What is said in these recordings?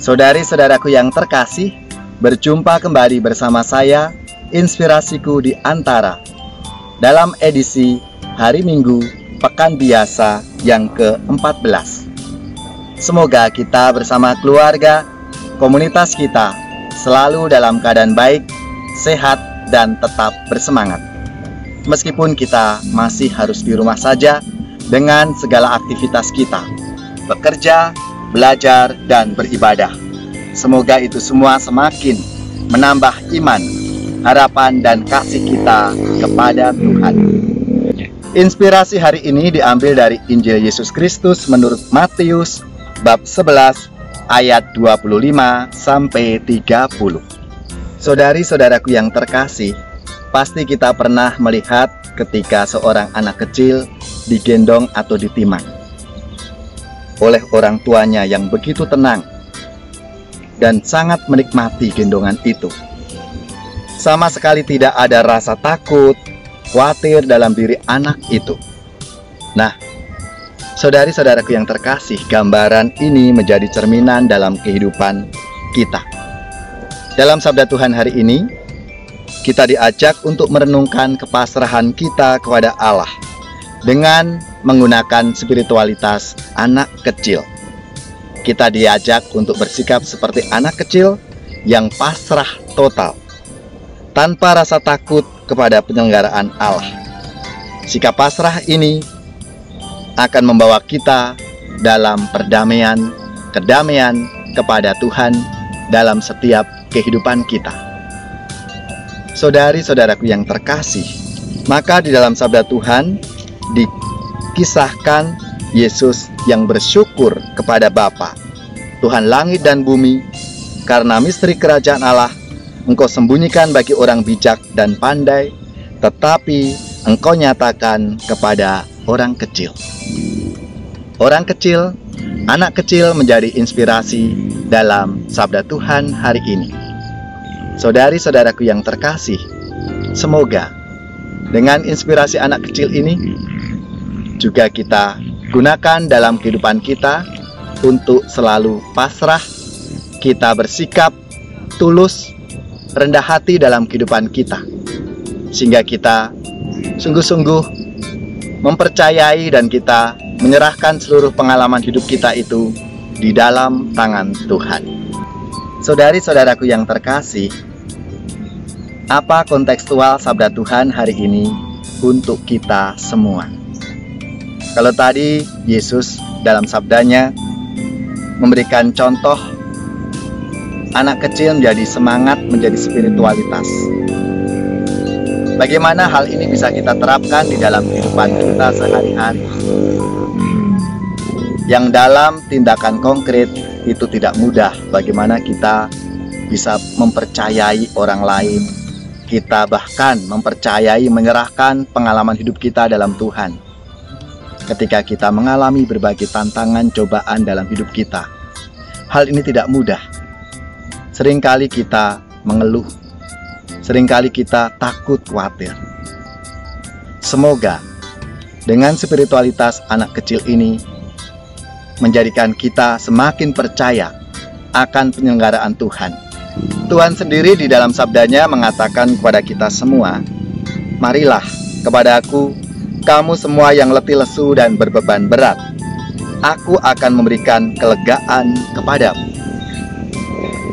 Saudari-saudaraku yang terkasih, berjumpa kembali bersama saya, Inspirasiku di Antara, dalam edisi Hari Minggu Pekan Biasa yang ke-14. Semoga kita bersama keluarga, komunitas kita, selalu dalam keadaan baik, sehat, dan tetap bersemangat. Meskipun kita masih harus di rumah saja dengan segala aktivitas kita, bekerja, belajar, dan beribadah. Semoga itu semua semakin menambah iman, harapan, dan kasih kita kepada Tuhan. Inspirasi hari ini diambil dari Injil Yesus Kristus menurut Matius bab 11 ayat 25 sampai 30. Saudari-saudaraku yang terkasih, pasti kita pernah melihat ketika seorang anak kecil digendong atau ditimang oleh orang tuanya yang begitu tenang dan sangat menikmati gendongan itu. Sama sekali tidak ada rasa takut, khawatir dalam diri anak itu. Nah, saudari-saudaraku yang terkasih, gambaran ini menjadi cerminan dalam kehidupan kita. Dalam sabda Tuhan hari ini, kita diajak untuk merenungkan kepasrahan kita kepada Allah dengan menggunakan spiritualitas anak kecil. Kita diajak untuk bersikap seperti anak kecil yang pasrah total, tanpa rasa takut kepada penyelenggaraan Allah. Sikap pasrah ini akan membawa kita dalam perdamaian, kedamaian kepada Tuhan dalam setiap kehidupan kita. Saudari-saudaraku yang terkasih, maka di dalam sabda Tuhan dikisahkan Yesus yang bersyukur kepada Bapa, Tuhan langit dan bumi, karena misteri kerajaan Allah Engkau sembunyikan bagi orang bijak dan pandai, tetapi Engkau nyatakan kepada orang kecil. Orang kecil, anak kecil menjadi inspirasi dalam sabda Tuhan hari ini. Saudari-saudaraku yang terkasih, semoga dengan inspirasi anak kecil ini juga kita gunakan dalam kehidupan kita untuk selalu pasrah, kita bersikap tulus, rendah hati dalam kehidupan kita, sehingga kita sungguh-sungguh mempercayai dan kita menyerahkan seluruh pengalaman hidup kita itu di dalam tangan Tuhan. Saudari-saudaraku yang terkasih, apa kontekstual sabda Tuhan hari ini untuk kita semua? Kalau tadi Yesus dalam sabdanya memberikan contoh anak kecil menjadi semangat, menjadi spiritualitas. Bagaimana hal ini bisa kita terapkan di dalam kehidupan kita sehari-hari? Yang dalam tindakan konkret itu tidak mudah. Bagaimana kita bisa mempercayai orang lain, kita bahkan mempercayai, menyerahkan pengalaman hidup kita dalam Tuhan. Ketika kita mengalami berbagai tantangan, cobaan dalam hidup kita, hal ini tidak mudah. Seringkali kita mengeluh, seringkali kita takut, khawatir. Semoga dengan spiritualitas anak kecil ini menjadikan kita semakin percaya akan penyelenggaraan Tuhan. Tuhan sendiri di dalam sabdanya mengatakan kepada kita semua, "Marilah kepadaku, kamu semua yang letih lesu dan berbeban berat, Aku akan memberikan kelegaan kepadamu."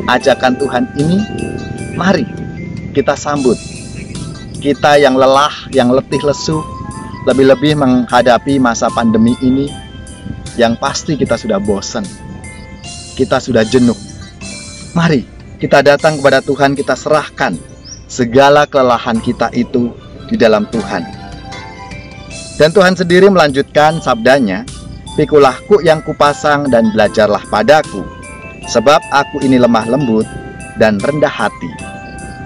Ajakan Tuhan ini, mari kita sambut. Kita yang lelah, yang letih lesu, lebih-lebih menghadapi masa pandemi ini, yang pasti kita sudah bosan, kita sudah jenuh. Mari kita datang kepada Tuhan, kita serahkan segala kelelahan kita itu di dalam Tuhan. Dan Tuhan sendiri melanjutkan sabdanya, "Pikulah kuk yang kupasang dan belajarlah padaku, sebab aku ini lemah lembut dan rendah hati,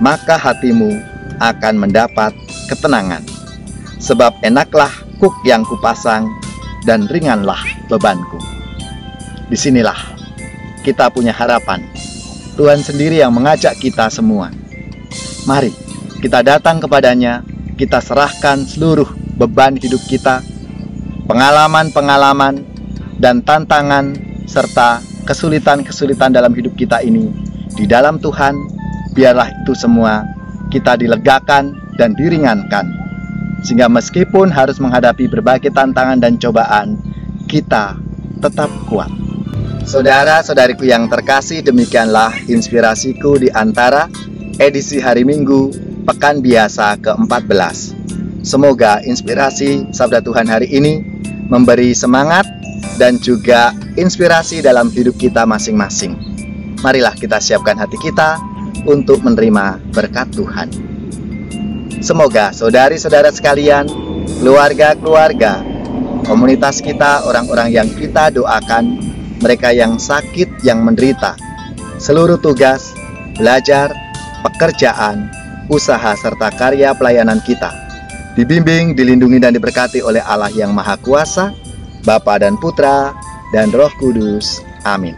maka hatimu akan mendapat ketenangan. Sebab enaklah kuk yang kupasang dan ringanlah bebanku." Disinilah kita punya harapan. Tuhan sendiri yang mengajak kita semua. Mari kita datang kepadanya, kita serahkan seluruh beban hidup kita, pengalaman-pengalaman dan tantangan serta kesulitan-kesulitan dalam hidup kita ini, di dalam Tuhan, biarlah itu semua kita dilegakan dan diringankan. Sehingga meskipun harus menghadapi berbagai tantangan dan cobaan, kita tetap kuat. Saudara-saudariku yang terkasih, demikianlah inspirasiku di antara edisi hari Minggu Pekan Biasa ke-14. Semoga inspirasi Sabda Tuhan hari ini memberi semangat dan juga inspirasi dalam hidup kita masing-masing. Marilah kita siapkan hati kita untuk menerima berkat Tuhan. Semoga saudari-saudara sekalian, keluarga-keluarga, komunitas kita, orang-orang yang kita doakan, mereka yang sakit, yang menderita, seluruh tugas, belajar, pekerjaan, usaha, serta karya pelayanan kita dibimbing, dilindungi, dan diberkati oleh Allah yang Maha Kuasa, Bapa dan Putra dan Roh Kudus. Amin.